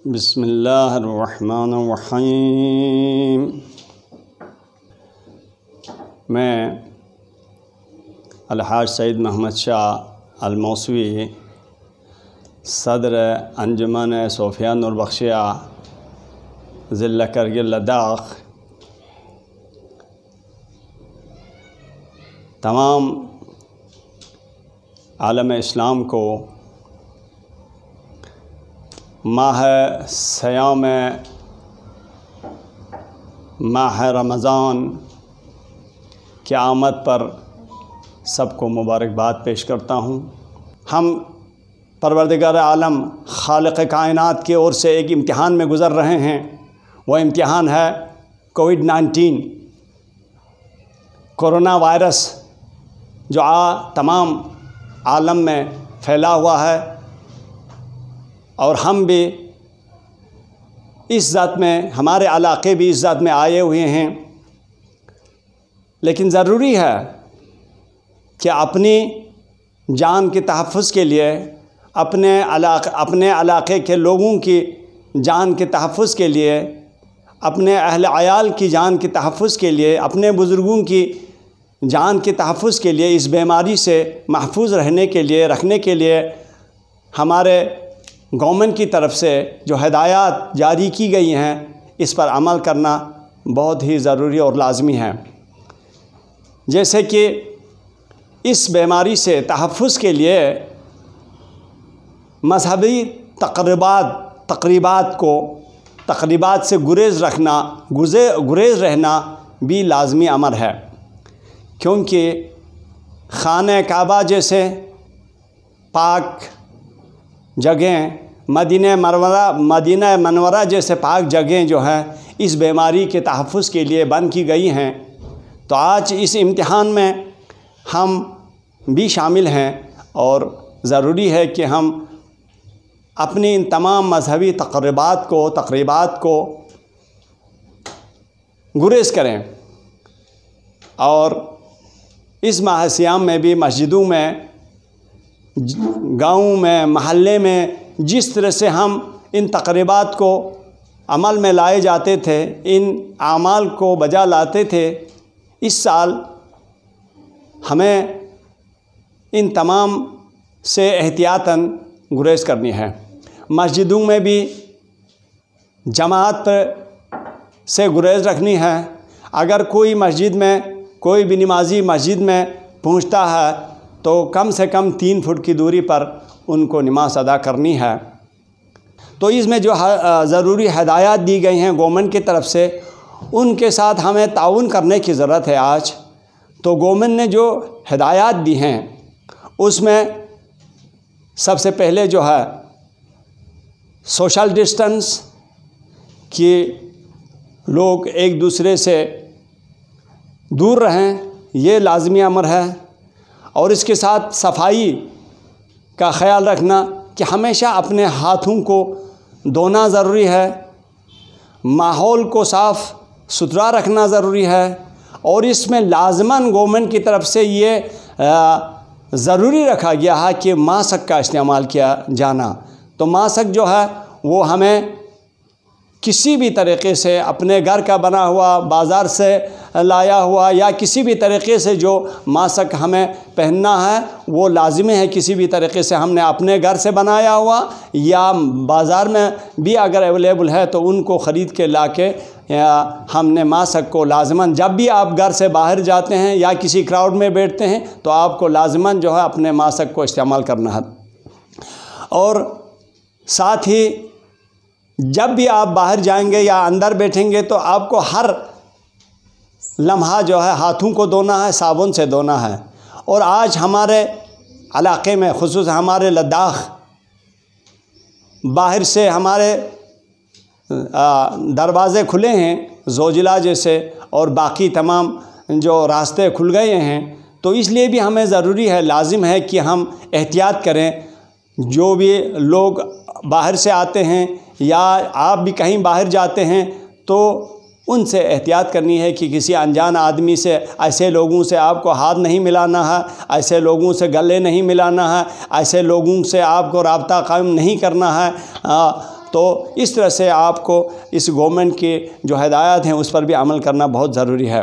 بسم اللہ الرحمن الرحیم۔ میں الحاج سید محمد شاہ الموسوی، صدر انجمن صوفیہ نور بخشیہ ضلع کرگل لداخ، تمام عالم اسلام کو ماہ صیام ماہ رمضان کی آمد پر سب کو مبارکباد پیش کرتا ہوں۔ ہم پروردگار عالم خالق کائنات کی اور سے ایک امتحان میں گزر رہے ہیں۔ وہ امتحان ہے کووڈ-19، کورونا وائرس، جو تمام عالم میں پھیلا ہوا ہے، اور ہم بھی اس ذات میں، ہمارے علاقے بھی اس ذات میں آئے ہوئے ہیں۔ لیکن ضروری ہے کہ اپنی جان کے تحفظ کے لیے، اپنے علاقے کے لوگوں کی جان کے تحفظ کے لیے، اپنے اہل عیال کی جان کے تحفظ کے لیے، اپنے بزرگوں کی جان کے تحفظ کے لیے، اس بیماری سے محفوظ رکھنے کے لیے ہمارے گورنمنٹ کی طرف سے جو ہدایات جاری کی گئی ہیں، اس پر عمل کرنا بہت ہی ضروری اور لازمی ہے۔ جیسے کہ اس بیماری سے تحفظ کے لیے مذہبی تقریبات سے گریز رہنا بھی لازمی امر ہے، کیونکہ خانہ کعبہ جیسے پاک جگہیں، مدینہ منورہ جیسے پاک جگہیں جو ہیں، اس بیماری کے تحفظ کے لیے بند کی گئی ہیں۔ تو آج اس امتحان میں ہم بھی شامل ہیں، اور ضروری ہے کہ ہم اپنی ان تمام مذہبی تقریبات کو گریز کریں، اور اس ماہ صیام میں بھی مسجدوں میں، گاؤں میں، محلے میں جس طرح سے ہم ان تقریبات کو عمل میں لائے جاتے تھے، ان اعمال کو بجا لاتے تھے، اس سال ہمیں ان تمام سے احتیاطاً گریز کرنی ہے۔ مسجدوں میں بھی جماعت سے گریز رکھنی ہے۔ اگر کوئی بھی نمازی مسجد میں پہنچتا ہے تو کم سے کم 3 فٹ کی دوری پر ان کو نماز ادا کرنی ہے۔ تو اس میں جو ضروری ہدایات دی گئی ہیں گورنمنٹ کی طرف سے، ان کے ساتھ ہمیں تعاون کرنے کی ضرورت ہے آج۔ تو گورنمنٹ نے جو ہدایات دی ہیں، اس میں سب سے پہلے جو ہے سوشل ڈسٹنس، کہ لوگ ایک دوسرے سے دور رہیں، یہ لازمی امر ہے۔ اور اس کے ساتھ صفائی کا خیال رکھنا، کہ ہمیشہ اپنے ہاتھوں کو دھونا ضروری ہے، ماحول کو صاف ستھرا رکھنا ضروری ہے، اور اس میں لازماً گورنمنٹ کی طرف سے یہ ضروری رکھا گیا ہے کہ ماسک کا استعمال کیا جانا۔ تو ماسک جو ہے وہ ہمیں کسی بھی طریقے سے اپنے گھر کا بنا ہوا، بازار سے لایا ہوا، یا کسی بھی طریقے سے جو ماسک ہمیں پہننا ہے، وہ لازمی ہے۔ کسی بھی طریقے سے ہم نے اپنے گھر سے بنایا ہوا یا بازار میں بھی اگر اویلیبل ہے تو ان کو خرید کے لا کے ہم نے ماسک کو لازماً، جب بھی آپ گھر سے باہر جاتے ہیں یا کسی کراؤڈ میں بیٹھتے ہیں، تو آپ کو لازماً جو ہے اپنے ماسک کو استعمال کرنا ہے۔ اور ساتھ ہی جب بھی آپ باہر جائیں گے یا اندر بیٹھیں گے، تو آپ کو ہر لمحہ جو ہے ہاتھوں کو دھونا ہے، صابن سے دھونا ہے۔ اور آج ہمارے علاقے میں، خصوصاً ہمارے لداخ، باہر سے ہمارے دروازے کھلے ہیں، زوجلا جیسے، اور باقی تمام جو راستے کھل گئے ہیں۔ تو اس لیے بھی ہمیں ضروری ہے، لازم ہے کہ ہم احتیاط کریں۔ جو بھی لوگ باہر سے آتے ہیں یا آپ بھی کہیں باہر جاتے ہیں، تو ان سے احتیاط کرنی ہے کہ کسی انجان آدمی سے، ایسے لوگوں سے آپ کو ہاتھ نہیں ملانا ہے، ایسے لوگوں سے گلے نہیں ملانا ہے، ایسے لوگوں سے آپ کو رابطہ قائم نہیں کرنا ہے۔ تو اس طرح سے آپ کو اس گورنمنٹ کی جو ہدایات ہیں اس پر بھی عمل کرنا بہت ضروری ہے۔